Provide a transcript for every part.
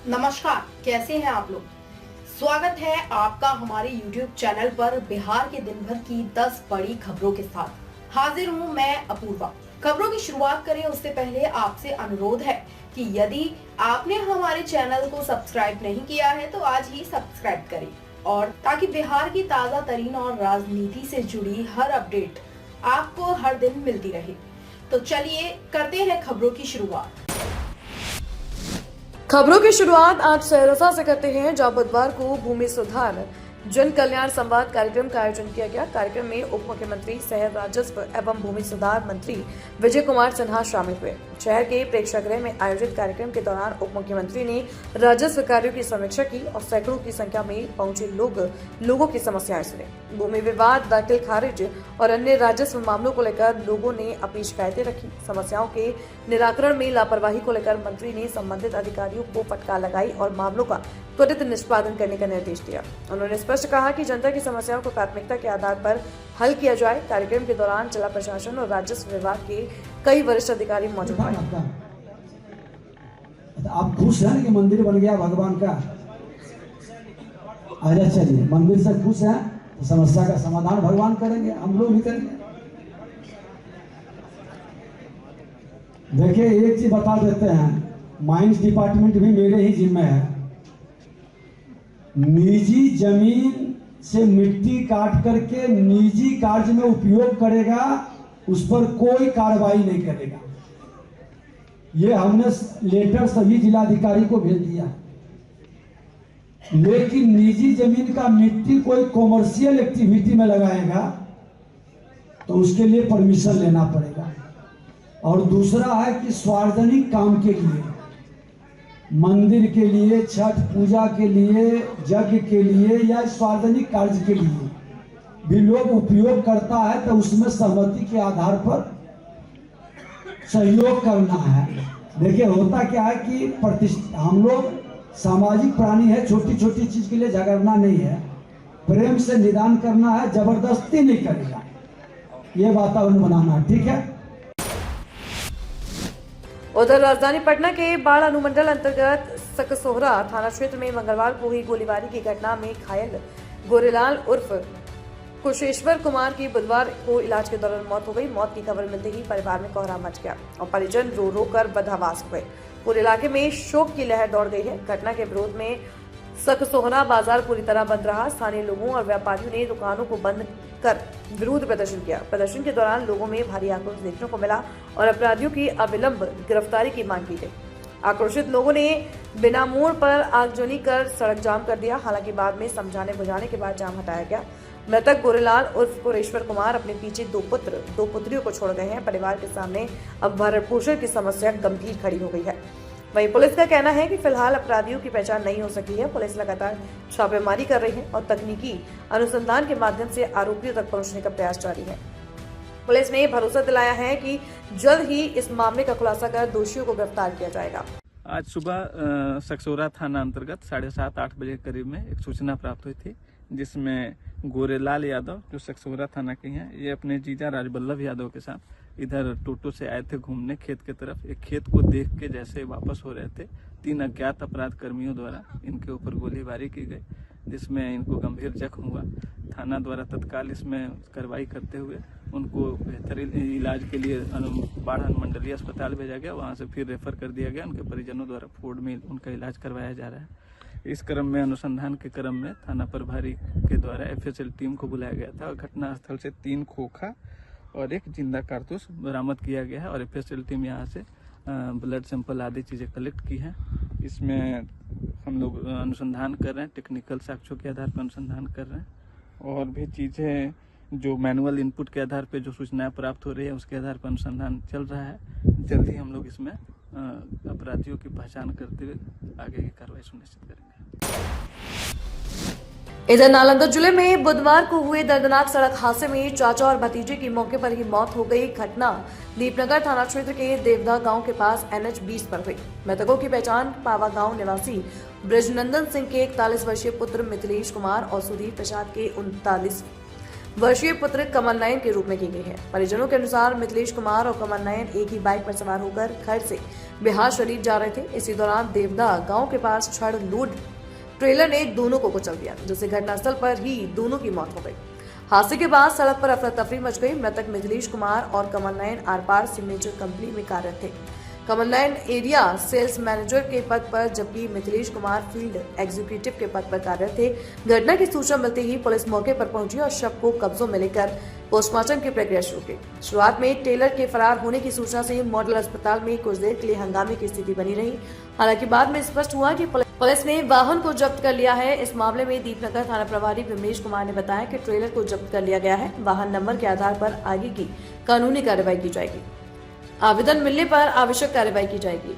नमस्कार, कैसे हैं आप लोग। स्वागत है आपका हमारे YouTube चैनल पर बिहार के दिन भर की 10 बड़ी खबरों के साथ। हाजिर हूं मैं अपूर्वा। खबरों की शुरुआत करें उससे पहले आपसे अनुरोध है कि यदि आपने हमारे चैनल को सब्सक्राइब नहीं किया है तो आज ही सब्सक्राइब करें और ताकि बिहार की ताजा तरीन और राजनीति से जुड़ी हर अपडेट आपको हर दिन मिलती रहे। तो चलिए करते हैं खबरों की शुरुआत। खबरों की शुरुआत आज सहरसा से करते हैं, जहां बुधवार को भूमि सुधार जन कल्याण संवाद कार्यक्रम का आयोजन किया गया। कार्यक्रम में उप मुख्यमंत्री सह राजस्व एवं भूमि सुधार मंत्री विजय कुमार सिन्हा शामिल हुए। शहर के प्रेक्षागृह में आयोजित कार्यक्रम के दौरान उप मुख्यमंत्री ने राजस्व कार्यों की समीक्षा की और सैकड़ों की संख्या में पहुंचे लोगों की समस्याएं सुनी। भूमि विवाद, दाखिल खारिज और अन्य राजस्व मामलों को लेकर लोगों ने अपनी शिकायतें रखी। समस्याओं के निराकरण में लापरवाही को लेकर मंत्री ने संबंधित अधिकारियों को फटकार लगाई और मामलों का त्वरित निष्पादन करने का निर्देश दिया। उन्होंने स्पष्ट कहा कि जनता की समस्याओं को प्राथमिकता के आधार पर हल किया जाए। कार्यक्रम के दौरान जिला प्रशासन और राजस्व विभाग के कई वरिष्ठ अधिकारी मौजूद रहे। आप खुश हैं कि मंदिर बन गया भगवान का? अच्छा, चलिए, मंदिर से खुश हैं तो समस्या का समाधान भगवान करेंगे, हम लोग भी करेंगे। देखिए, एक चीज बता देते हैं, माइंस डिपार्टमेंट भी मेरे ही जिम्मे है। निजी जमीन से मिट्टी काट करके निजी कार्य में उपयोग करेगा, उस पर कोई कार्रवाई नहीं करेगा। ये हमने लेटर सभी जिलाधिकारी को भेज दिया। लेकिन निजी जमीन का मिट्टी कोई कॉमर्शियल एक्टिविटी में लगाएगा तो उसके लिए परमिशन लेना पड़ेगा। और दूसरा है कि सार्वजनिक काम के लिए, मंदिर के लिए, छठ पूजा के लिए, यज्ञ के लिए या सार्वजनिक कार्य के लिए भी लोग उपयोग करता है तो उसमें सहमति के आधार पर सहयोग करना है। देखिए, होता क्या है कि हम लोग सामाजिक प्राणी है, छोटी छोटी चीज के लिए झगड़ना नहीं है, प्रेम से निदान करना है, जबरदस्ती नहीं करेगा। ये वातावरण बनाना है, ठीक है। उधर राजधानी पटना के बाढ़ अनुमंडल अंतर्गत सकसोहरा थाना क्षेत्र में मंगलवार को हुई गोलीबारी की घटना में घायल गोरेलाल उर्फ कुशेश्वर कुमार की बुधवार को इलाज के दौरान मौत हो गई। मौत की खबर मिलते ही परिवार में कोहराम मच गया और परिजन रो रो कर बदहवास हुए। पूरे इलाके में शोक की लहर दौड़ गई है। घटना के विरोध में सकसोहरा बाजार पूरी तरह बंद रहा। स्थानीय लोगों और व्यापारियों ने दुकानों को बंद कर विरोध प्रदर्शन किया। प्रदर्शन के दौरान लोगों में भारी आक्रोश देखने को मिला और अपराधियों की अविलंब गिरफ्तारी की मांग की गई। आक्रोशित लोगों ने बिना मोड़ पर आगजनी कर सड़क जाम कर दिया। हालांकि बाद में समझाने बुझाने के बाद जाम हटाया गया। मृतक गोरेलाल उर्फ कुशेश्वर कुमार अपने पीछे दो पुत्रियों को छोड़ गए हैं। परिवार के सामने अब भरण पोषण की समस्या गंभीर खड़ी हो गई है। वहीं पुलिस का कहना है कि फिलहाल अपराधियों की पहचान नहीं हो सकी है। पुलिस लगातार छापेमारी कर रही है और तकनीकी अनुसंधान के माध्यम से आरोपियों तक पहुंचने का प्रयास जारी है। पुलिस ने भरोसा दिलाया है कि जल्द ही इस मामले का खुलासा कर दोषियों को गिरफ्तार किया जाएगा। आज सुबह सकसोरा थाना अंतर्गत 7:30-8 बजे के करीब में एक सूचना प्राप्त हुई थी, जिसमें गोरेलाल यादव जो सकसोरा थाना के हैं, ये अपने जीजा राजबल्लभ यादव के साथ इधर टोटो से आए थे घूमने खेत की तरफ। एक खेत को देख के जैसे वापस हो रहे थे, 3 अज्ञात अपराध कर्मियों द्वारा इनके ऊपर गोलीबारी की गई, जिसमें इनको गंभीर जख्म हुआ। थाना द्वारा तत्काल इसमें कार्रवाई करते हुए उनको बेहतर इलाज के लिए बाढ़ अनुमंडलीय अस्पताल भेजा गया। वहां से फिर रेफर कर दिया गया। उनके परिजनों द्वारा फोर्ड में उनका इलाज करवाया जा रहा है। इस क्रम में अनुसंधान के क्रम में थाना प्रभारी के द्वारा FSL टीम को बुलाया गया था और घटनास्थल से 3 खोखा और 1 जिंदा कारतूस बरामद किया गया है और FSL टीम यहाँ से ब्लड सैंपल आदि चीज़ें कलेक्ट की हैं। इसमें हम लोग अनुसंधान कर रहे हैं, टेक्निकल साक्ष्यों के आधार पर अनुसंधान कर रहे हैं और भी चीज़ें जो मैनुअल इनपुट के आधार पर जो सूचनाएं प्राप्त हो रही है उसके आधार पर अनुसंधान चल रहा है। जल्द ही हम लोग इसमें अपराधियों की पहचान करते हुए आगे की कार्रवाई सुनिश्चित करेंगे। इधर नालंदा जिले में बुधवार को हुए दर्दनाक सड़क हादसे में चाचा और भतीजे की मौके पर ही मौत हो गई। घटना दीपनगर थाना क्षेत्र के देवदा गांव के पास NH 20 पर हुई। मृतकों की पहचान पावा गांव निवासी ब्रजनंदन सिंह के 41 वर्षीय पुत्र मिथिलेश कुमार और सुधीर प्रसाद के 39 वर्षीय पुत्र कमल नयन के रूप में की गई है। परिजनों के अनुसार मिथिलेश कुमार और कमल नयन एक ही बाइक पर सवार होकर घर से बिहार शरीफ जा रहे थे। इसी दौरान देवदा गांव के पास छड़ लोड ट्रेलर ने दोनों को कुचल दिया, जिससे घटनास्थल पर ही दोनों की मौत हो गई। हादसे के बाद सड़क पर अफरा तफरी मच गई। मृतक मिथिलेश कुमार और कमल नयन आरपार सीमेंट कंपनी में कार्यरत थे। Kamal Nayan area sales manager के पद पर, जबकि मिथिलेश कुमार फील्ड एग्जीक्यूटिव के पद पर कार्यरत थे। घटना की सूचना मिलते ही पुलिस मौके पर पहुंची और शव को कब्जों में लेकर पोस्टमार्टम की प्रक्रिया शुरू की। शुरुआत में टेलर के फरार होने की सूचना से मॉडल अस्पताल में कुछ देर के लिए हंगामे की स्थिति बनी रही। हालांकि बाद में स्पष्ट हुआ कि पुलिस ने वाहन को जब्त कर लिया है। इस मामले में दीपनगर थाना प्रभारी विमलेश कुमार ने बताया कि ट्रेलर को जब्त कर लिया गया है। वाहन नंबर के आधार पर आगे की कानूनी कार्रवाई की जाएगी। आवेदन मिलने पर आवश्यक कार्रवाई की जाएगी।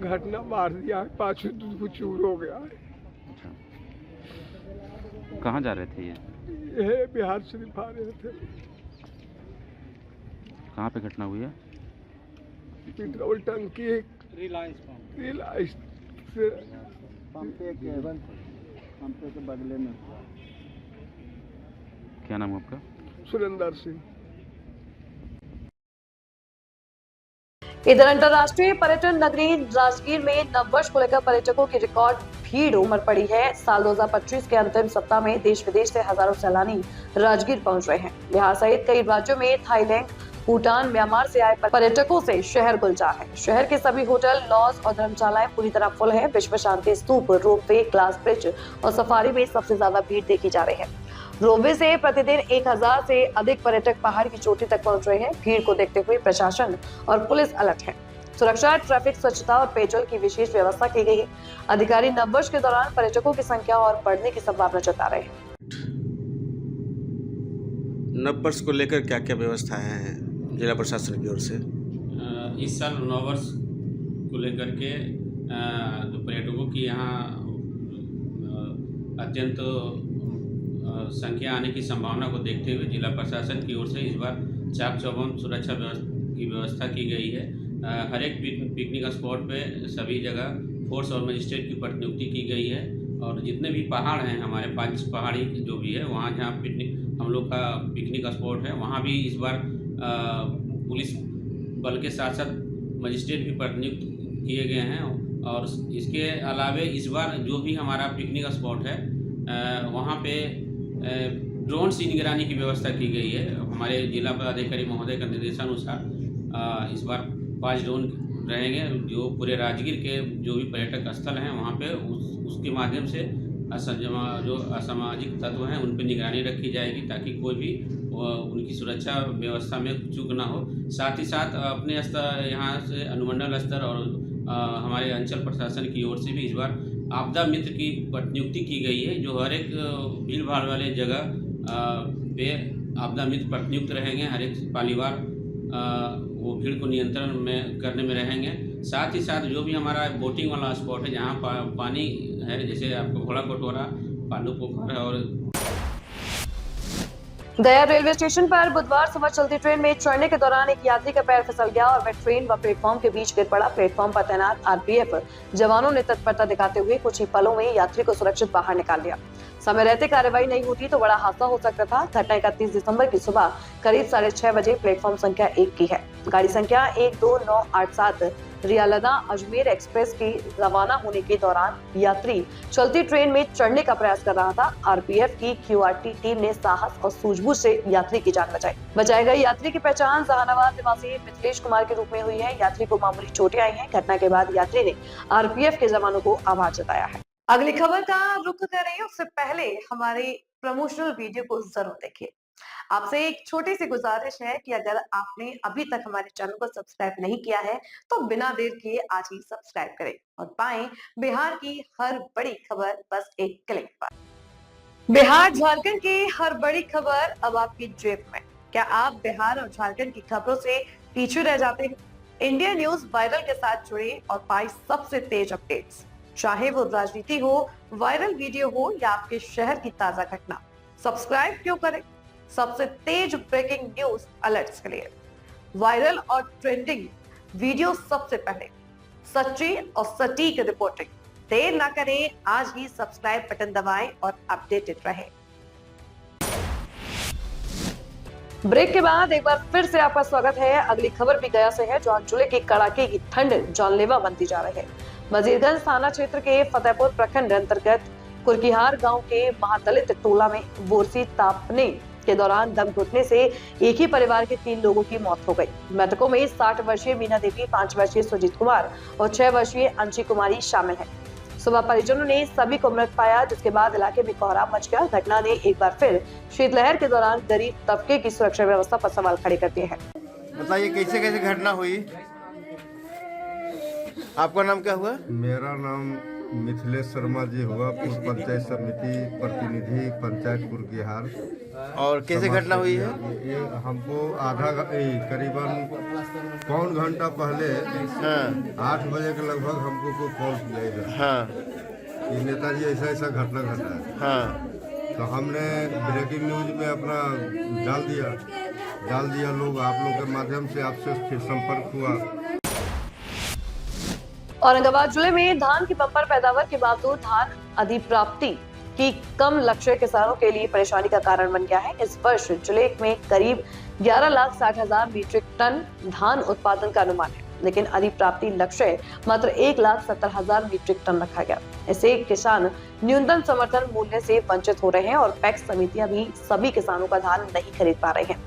घटना मार दिया है, पाछू दूध चूर हो गया है। कहाँ जा रहे थे ये बिहार शरीफ आ रहे थे। कहाँ पे घटना हुई है? पेट्रोल टंकी रिलायंस से पंपे के बगले में। क्या नाम है आपका? सुरेंद्र सिंह। इधर अंतर्राष्ट्रीय पर्यटन नगरी राजगीर में नववर्ष को लेकर पर्यटकों की रिकॉर्ड भीड़ उमड़ पड़ी है। साल 2025 के अंतिम सप्ताह में देश विदेश से हजारों सैलानी राजगीर पहुंच रहे हैं। बिहार सहित कई राज्यों में थाईलैंड, भूटान, म्यांमार से आए पर्यटकों से शहर गुलजार है। शहर के सभी होटल, लॉज और धर्मशालाएं पूरी तरह फुल है। विश्व शांति स्तूप, रोपवे, ग्लास ब्रिज और सफारी में सबसे ज्यादा भीड़ देखी जा रही है। रोपवे से प्रतिदिन 1000 से अधिक पर्यटक पहाड़ की चोटी तक पहुंच रहे हैं। भीड़ को देखते हुए प्रशासन और पुलिस अलर्ट है। सुरक्षा, ट्रैफिक, स्वच्छता और पेयजल की विशेष व्यवस्था की गई है। अधिकारी नववर्ष के दौरान पर्यटकों की संख्या और बढ़ने की संभावना जता रहे हैं। नववर्ष को लेकर क्या क्या व्यवस्था है जिला प्रशासन की ओर से? इस साल नववर्ष को लेकर के जो पर्यटकों की यहाँ अत्यंत संख्या आने की संभावना को देखते हुए जिला प्रशासन की ओर से इस बार चाक चौबंद सुरक्षा की व्यवस्था की गई है। हर एक पिकनिक स्पॉट पे सभी जगह फोर्स और मजिस्ट्रेट की प्रतिनियुक्ति की गई है। और जितने भी पहाड़ हैं हमारे 5 पहाड़ी जो भी है, वहाँ जहाँ हम लोग का पिकनिक स्पॉट है, वहाँ भी इस बार पुलिस बल के साथ साथ मजिस्ट्रेट भी प्रतिनियुक्त किए गए हैं। और इसके अलावे इस बार जो भी हमारा पिकनिक स्पॉट है वहाँ पे ड्रोन से निगरानी की व्यवस्था की गई है। हमारे जिला पदाधिकारी महोदय का निर्देशानुसार इस बार 5 ड्रोन रहेंगे जो पूरे राजगीर के जो भी पर्यटक स्थल हैं वहाँ पे उसके माध्यम से जो असामाजिक तत्व हैं उन पर निगरानी रखी जाएगी, ताकि कोई भी उनकी सुरक्षा व्यवस्था में चूक ना हो। साथ ही साथ अपने स्तर यहाँ से अनुमंडल स्तर और हमारे अंचल प्रशासन की ओर से भी इस बार आपदा मित्र की प्रतिनियुक्ति की गई है, जो हर एक भीड़ भाड़ वाले जगह पे आपदा मित्र प्रतिनियुक्त रहेंगे। हर एक पालीवार वो भीड़ को नियंत्रण में करने में रहेंगे। साथ ही साथ जो भी हमारा बोटिंग वाला स्पॉट है जहाँ पानी है, जैसे आपको घोड़ा कटोरा, पांडु पोखर और दया रेलवे स्टेशन पर बुधवार सुबह चलती ट्रेन में चढ़ने के दौरान एक यात्री का पैर फिसल गया और वह ट्रेन व प्लेटफॉर्म के बीच गिर पड़ा। प्लेटफॉर्म पर तैनात आरपीएफ जवानों ने तत्परता दिखाते हुए कुछ ही पलों में यात्री को सुरक्षित बाहर निकाल लिया। समय रहते कार्रवाई नहीं होती तो बड़ा हादसा हो सकता था। घटना 31 दिसंबर की सुबह करीब 6:30 बजे प्लेटफॉर्म संख्या 1 की है। गाड़ी संख्या 12987 रियालदा अजमेर एक्सप्रेस की रवाना होने के दौरान यात्री चलती ट्रेन में चढ़ने का प्रयास कर रहा था। आरपीएफ की क्यूआरटी टीम ने साहस और सूझबूझ से यात्री की जान बचाई। बचाए गए यात्री की पहचान जहानाबाद निवासी मिथिलेश कुमार के रूप में हुई है। यात्री को मामूली चोटें आई हैं। घटना के बाद यात्री ने आरपीएफ के जवानों को आभार जताया है। अगली खबर का रुख करें उससे पहले हमारे प्रमोशनल वीडियो को जरूर देखिए। आपसे एक छोटी सी गुजारिश है कि अगर आपने अभी तक हमारे चैनल को सब्सक्राइब नहीं किया है तो बिना देर किए आज ही सब्सक्राइब करें और पाएं बिहार की हर बड़ी खबर बस एक क्लिक पर। बिहार झारखंड की हर बड़ी खबर अब आपकी जेब में। क्या आप बिहार और झारखंड की खबरों से पीछे रह जाते हैं? इंडिया न्यूज वायरल के साथ जुड़े और पाए सबसे तेज अपडेट्स, चाहे वो राजनीति हो, वायरल वीडियो हो या आपके शहर की ताजा घटना। सब्सक्राइब क्यों करें? सबसे तेज ब्रेकिंग न्यूज अलर्ट्स के लिए, वायरल और ट्रेंडिंग वीडियो सबसे पहले, सच्ची और सटीक रिपोर्टिंग, देर ना करें, आज ही सब्सक्राइब बटन दबाएं और अपडेटेड रहें। ब्रेक के बाद एक बार फिर से आपका स्वागत है। अगली खबर भी गया से है, जहां जुले की कड़ाके की ठंड जानलेवा बनती जा रही है। वजीरगंज थाना क्षेत्र के फतेहपुर प्रखंड अंतर्गत कुरकीहार गांव के महादलित टोला में बोरसी तापने के दौरान दम घुटने से एक ही परिवार के 3 लोगों की मौत हो गई। मृतकों में 60 वर्षीय मीना देवी, 5 वर्षीय सुजीत कुमार और 6 वर्षीय अंशी कुमारी शामिल हैं। सुबह परिजनों ने सभी को मृत पाया, जिसके बाद इलाके में कोहराम मच गया। घटना ने एक बार फिर शीतलहर के दौरान गरीब तबके की सुरक्षा व्यवस्था पर सवाल खड़े कर दिए हैं। बताइए कैसे कैसे घटना हुई? आपका नाम क्या हुआ? मेरा नाम मिथिलेश शर्मा जी हुआ, पूर्व पंचायत समिति प्रतिनिधि पंचायत कुरकीहार। और कैसे घटना हुई है? ये हमको करीबन पौन घंटा पहले 8 बजे के लगभग हमको कोई कॉल किया इधर कि नेताजी ऐसा ऐसा घटना घटा है। तो हमने ब्रेकिंग न्यूज में अपना डाल दिया लोग, आप लोग के माध्यम से आपसे फिर संपर्क हुआ। औरंगाबाद जिले में धान की बम्पर पैदावार के बावजूद धान अधिप्राप्ति की कम लक्ष्य किसानों के लिए परेशानी का कारण बन गया है। इस वर्ष जिले में करीब 11,60,000 मीट्रिक टन धान उत्पादन का अनुमान है, लेकिन अधिप्राप्ति लक्ष्य मात्र 1,70,000 मीट्रिक टन रखा गया। इससे किसान न्यूनतम समर्थन मूल्य से वंचित हो रहे हैं और पैक्स समितियां भी सभी किसानों का धान नहीं खरीद पा रहे हैं।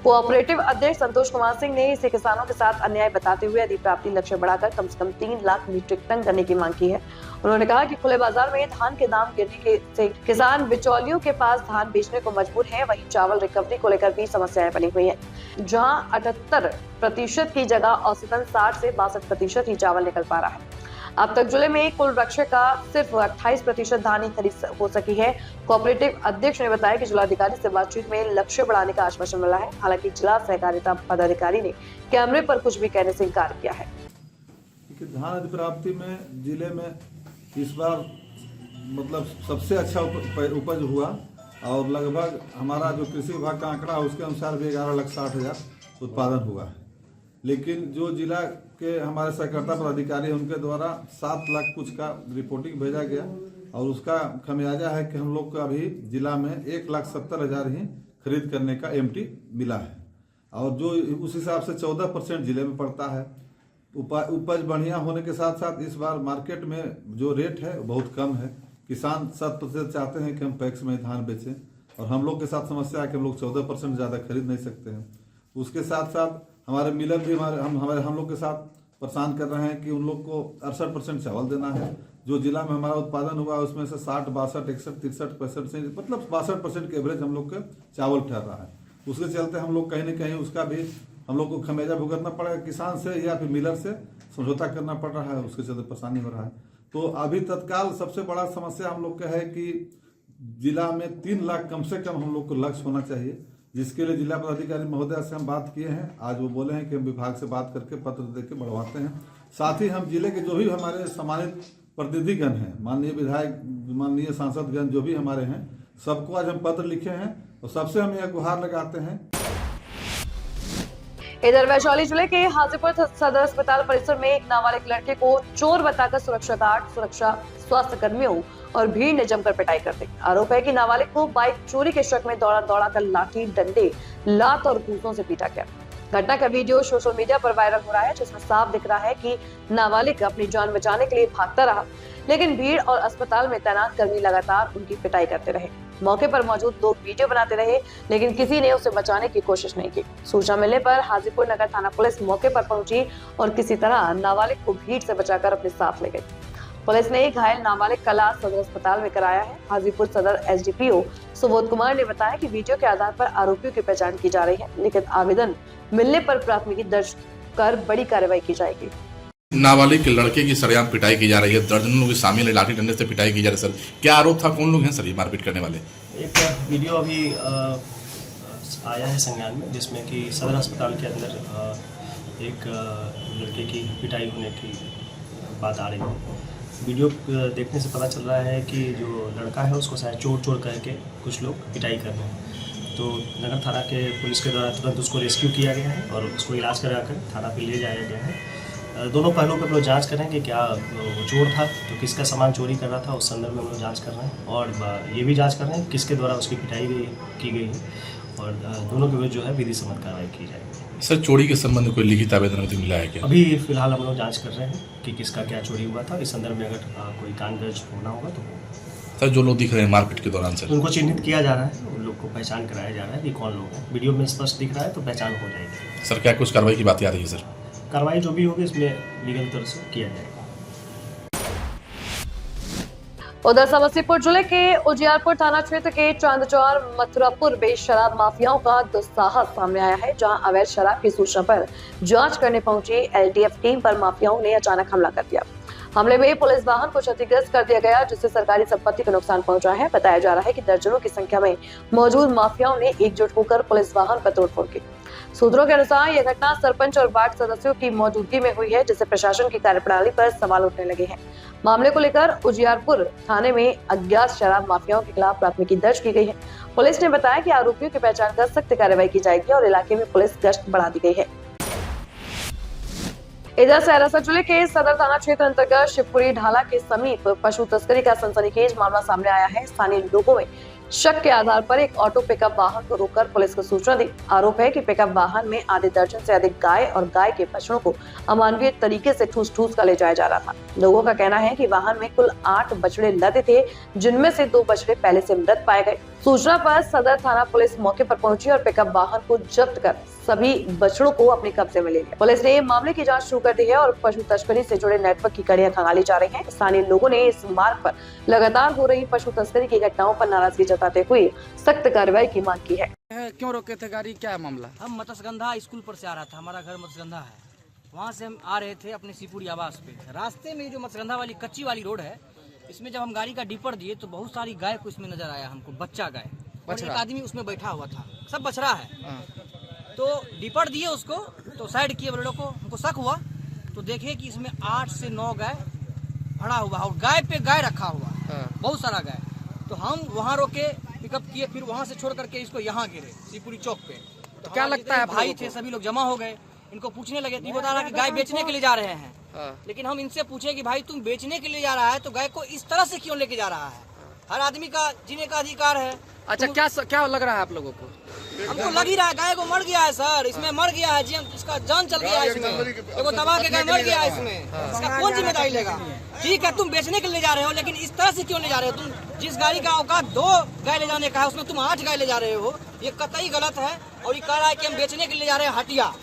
कोऑपरेटिव अध्यक्ष संतोष कुमार सिंह ने इसे किसानों के साथ अन्याय बताते हुए अधिप्राप्ति लक्ष्य बढ़ाकर कम से कम 3 लाख मीट्रिक टन करने की मांग की है। उन्होंने कहा कि खुले बाजार में धान के दाम गिरने से किसान बिचौलियों के पास धान बेचने को मजबूर हैं। वहीं चावल रिकवरी को लेकर भी समस्याएं बनी हुई हैं, जहां 78% की जगह औसतन 60 से 62% ही चावल निकल पा रहा है। अब तक जिले में कुल लक्ष्य का सिर्फ 28% धान ही खरीद हो सकी है। कोऑपरेटिव अध्यक्ष ने बताया कि जिलाधिकारी से बातचीत में लक्ष्य बढ़ाने का आश्वासन मिला है। हालांकि जिला सहकारिता पदाधिकारी ने कैमरे पर कुछ भी कहने से इनकार किया है। धान अधिप्राप्ति में जिले में इस बार मतलब सबसे अच्छा उपज हुआ और लगभग हमारा जो कृषि विभाग का आंकड़ा है उसके अनुसार भी 11,60,000 उत्पादन हुआ है। लेकिन जो जिला के हमारे सहकारिता पदाधिकारी हैं उनके द्वारा 7 लाख कुछ का रिपोर्टिंग भेजा गया और उसका खमियाजा है कि हम लोग को अभी जिला में 1,70,000 ही खरीद करने का एमटी मिला है और जो उस हिसाब से 14% जिले में पड़ता है। उपज बढ़िया होने के साथ साथ इस बार मार्केट में जो रेट है बहुत कम है। किसान 7% चाहते हैं कि हम पैक्स में धान बेचें और हम लोग के साथ समस्या है कि हम लोग 14% ज़्यादा खरीद नहीं सकते हैं। उसके साथ साथ हमारे मिलर भी हम लोग के साथ परेशान कर रहे हैं कि उन लोग को 68% चावल देना है। जो जिला में हमारा उत्पादन हुआ है उसमें से 60, 62, 61, 63% से मतलब 62% के एवरेज हम लोग का चावल ठहर रहा है। उसके चलते हम लोग कहीं न कहीं उसका भी हम लोग को खमेजा भुगतना पड़ेगा किसान से या फिर मिलर से समझौता करना पड़ रहा है। उसके चलते परेशानी हो रहा है। तो अभी तत्काल सबसे बड़ा समस्या हम लोग का है कि जिला में 3 लाख कम से कम हम लोग को लक्ष्य होना चाहिए, जिसके लिए जिला पदाधिकारी महोदय से हम बात किए हैं। आज वो बोले हैं कि हम विभाग से बात करके पत्र दे के बढ़वाते हैं। साथ ही हम जिले के जो भी हमारे सम्मानित प्रतिनिधिगण हैं, माननीय विधायक, माननीय सांसदगण जो भी हमारे हैं, सबको आज हम पत्र लिखे हैं और सबसे हम यह गुहार लगाते हैं। इधर वैशाली जिले के हाजीपुर सदर अस्पताल परिसर में एक नाबालिग लड़के को चोर बताकर सुरक्षा गार्ड, सुरक्षा स्वास्थ्य कर्मियों और भीड़ ने जमकर पिटाई कर दी। आरोप है कि नाबालिग को बाइक चोरी के शक में दौड़ा कर लाठी, डंडे, लात और घूंसों से पीटा गया। घटना का वीडियो सोशल मीडिया पर वायरल हो रहा है, जिसमें साफ दिख रहा है कि नाबालिग अपनी जान बचाने के लिए भागता रहा, लेकिन भीड़ और अस्पताल में तैनात कर्मी लगातार उनकी पिटाई करते रहे। मौके पर मौजूद लोग वीडियो बनाते रहे, लेकिन किसी ने उसे बचाने की कोशिश नहीं की। सूचना मिलने पर हाजीपुर नगर थाना पुलिस मौके पर पहुंची और किसी तरह नाबालिग को भीड़ से बचाकर अपने साथ ले गई। पुलिस ने घायल नाबालिग का इलाज सदर अस्पताल में कराया है। हाजीपुर सदर एसडीपीओ सुबोध कुमार ने बताया कि वीडियो के आधार पर आरोपियों की पहचान की जा रही है, लेकिन आवेदन मिलने पर प्राथमिकी दर्ज कर बड़ी कार्रवाई की जाएगी। नाबालिग के लड़के की सरेआम पिटाई की जा रही है, दर्जनों लोग शामिल है, लाठी डंडे से पिटाई की जा रही है। सर क्या आरोप था, कौन लोग हैं सर ये मारपीट करने वाले? एक वीडियो अभी आया है संज्ञान में, जिसमें कि सदर अस्पताल के अंदर एक लड़के की पिटाई होने की बात आ रही है। वीडियो देखने से पता चल रहा है कि जो लड़का है उसको शायद चोर करके कुछ लोग पिटाई कर रहे हैं। तो नगर थाना के पुलिस के द्वारा तुरंत उसको रेस्क्यू किया गया है और उसको इलाज कराकर थाना पे ले जाया गया है। दोनों पहलुओं पर हम लोग जाँच कर रहे हैं कि क्या वो चोर था तो किसका सामान चोरी कर रहा था, उस संदर्भ में हम लोग जाँच कर रहे हैं और ये भी जाँच कर रहे हैं किसके द्वारा उसकी पिटाई की गई है और दोनों के विरुद्ध जो है विधि सम्मत कार्रवाई की जाएगी। सर चोरी के संबंध में कोई लिखित आवेदन मिला है क्या? अभी फिलहाल हम लोग जाँच कर रहे हैं कि किसका क्या चोरी हुआ था। इस संदर्भ में अगर कोई कांड दर्ज होना होगा तो सर जो लोग दिख रहे हैं मारपीट के दौरान सर उनको चिन्हित किया जा रहा है, उन लोग को पहचान कराया जा रहा है कि कौन लोग हैं। वीडियो में स्पष्ट दिख रहा है तो पहचान हो जाएगी। सर क्या कुछ कार्रवाई की बात आ रही है? सर कार्रवाई जो भी होगी इसमें लीगल तौर से किया जाएगा। उधर समस्तीपुर जिले के उजियारपुर थाना क्षेत्र के चांदचौर मथुरापुर में शराब माफियाओं का दुस्साहस सामने आया है, जहां अवैध शराब की सूचना पर जांच करने पहुंची एलटीएफ टीम पर माफियाओं ने अचानक हमला कर दिया। हमले में पुलिस वाहन को क्षतिग्रस्त कर दिया गया, जिससे सरकारी संपत्ति को नुकसान पहुंचा है। बताया जा रहा है कि दर्जनों की संख्या में मौजूद माफियाओं ने एकजुट होकर पुलिस वाहन पर तोड़फोड़ की। सूत्रों के अनुसार यह घटना सरपंच और वार्ड सदस्यों की मौजूदगी में हुई है, जिससे प्रशासन की कार्यप्रणाली पर सवाल उठने लगे हैं। मामले को लेकर उजियारपुर थाने में अज्ञात शराब माफियाओं के खिलाफ प्राथमिकी दर्ज की गई है। पुलिस ने बताया कि आरोपियों की पहचान कर सख्त कार्रवाई की जाएगी और इलाके में पुलिस गश्त बढ़ा दी गई है। इधर सहरसा जिले के सदर थाना क्षेत्र अंतर्गत शिवपुरी ढाला के समीप पशु तस्करी का सनसनीखेज मामला सामने आया है। स्थानीय लोगों में शक के आधार पर एक ऑटो पिकअप वाहन को रोककर पुलिस को सूचना दी। आरोप है कि पिकअप वाहन में आधे दर्जन से अधिक गाय और गाय के बछड़ों को अमानवीय तरीके से ठूस कर ले जाया जा रहा था। लोगों का कहना है कि वाहन में कुल 8 बछड़े लदे थे, जिनमें से 2 बछड़े पहले से मृत पाए गए। सूचना पर सदर थाना पुलिस मौके पर पहुंची और पिकअप वाहन को जब्त कर सभी बछड़ों को अपने कब्जे में ले लिया। पुलिस ने मामले की जांच शुरू कर दी है और पशु तस्करी से जुड़े नेटवर्क की कड़ियां खंगाली जा रही हैं। स्थानीय लोगों ने इस मार्ग पर लगातार हो रही पशु तस्करी की घटनाओं पर नाराजगी जताते हुए सख्त कार्रवाई की मांग की है। क्यों रोके थे गाड़ी, क्या है मामला? हम मत्स्यगंधा स्कूल पर से आ रहा था, हमारा घर मत्स्यगंधा है, वहाँ से हम आ रहे थे अपने शिवपुरी आवास पे। रास्ते में जो मत्स्यगंधा वाली कच्ची वाली रोड है, इसमें जब हम गाड़ी का डिपर दिए तो बहुत सारी गाय को इसमें नजर आया हमको, बच्चा गाय, और एक आदमी उसमें बैठा हुआ था, सब बछड़ा है। तो डिपर दिए उसको, तो साइड किए बड़ों को, हमको शक हुआ तो देखे कि इसमें 8 से 9 गाय भरा हुआ और गाय पे गाय रखा हुआ, बहुत सारा गाय। तो हम वहाँ रोके, पिकअप किए, फिर वहाँ से छोड़ करके इसको यहाँ गिरे शिवपुरी चौक पे। तो क्या लगता है, भाई थे सभी लोग जमा हो गए, इनको पूछने लगे तो बता रहा कि गाय बेचने के लिए जा रहे हैं। लेकिन हम इनसे पूछे कि भाई तुम बेचने के लिए जा रहा है तो गाय को इस तरह से क्यों लेके जा रहा है? हर आदमी का जीने का अधिकार है। अच्छा, क्या लग रहा है आप लोगों को? हमको लग ही रहा है गाय को मर गया है सर, इसमें मर गया है, इसका जान चल गया है, इसमें देखो दबा के गाय मर गया है, इसमें इसका कौन जिम्मेदारी लेगा? ठीक है तुम बेचने के लिए जा रहे हो, लेकिन इस तरह से क्यों ले जा रहे हो? तुम जिस गाड़ी का औकात 2 गाय ले जाने का है, उसमें तुम 8 गाय ले जा रहे हो, ये कतई गलत है। और ये कह रहा है कि हम बेचने के लिए जा रहे हैं हटिया।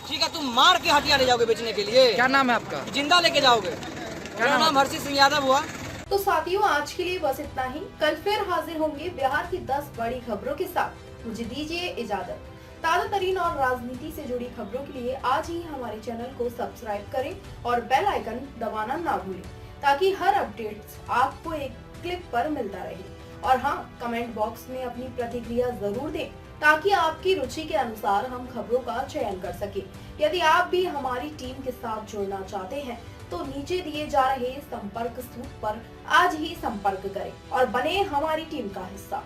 ठीक है, तुम मार के हटिया ले जाओगे बेचने के लिए। क्या नाम है आपका? जिंदा लेके जाओगे। मेरा नाम हर्षित सिंह यादव हुआ। तो साथियों, आज के लिए बस इतना ही। कल फिर हाजिर होंगे बिहार की 10 बड़ी खबरों के साथ। मुझे दीजिए इजाजत। ताजा तरीन और राजनीति से जुड़ी खबरों के लिए आज ही हमारे चैनल को सब्सक्राइब करें और बेल आइकन दबाना ना भूलें, ताकि हर अपडेट्स आपको एक क्लिक पर मिलता रहे। और हाँ, कमेंट बॉक्स में अपनी प्रतिक्रिया जरूर दें, ताकि आपकी रुचि के अनुसार हम खबरों का चयन कर सके। यदि आप भी हमारी टीम के साथ जुड़ना चाहते हैं तो नीचे दिए जा रहे संपर्क सूत्र पर आज ही संपर्क करें और बने हमारी टीम का हिस्सा।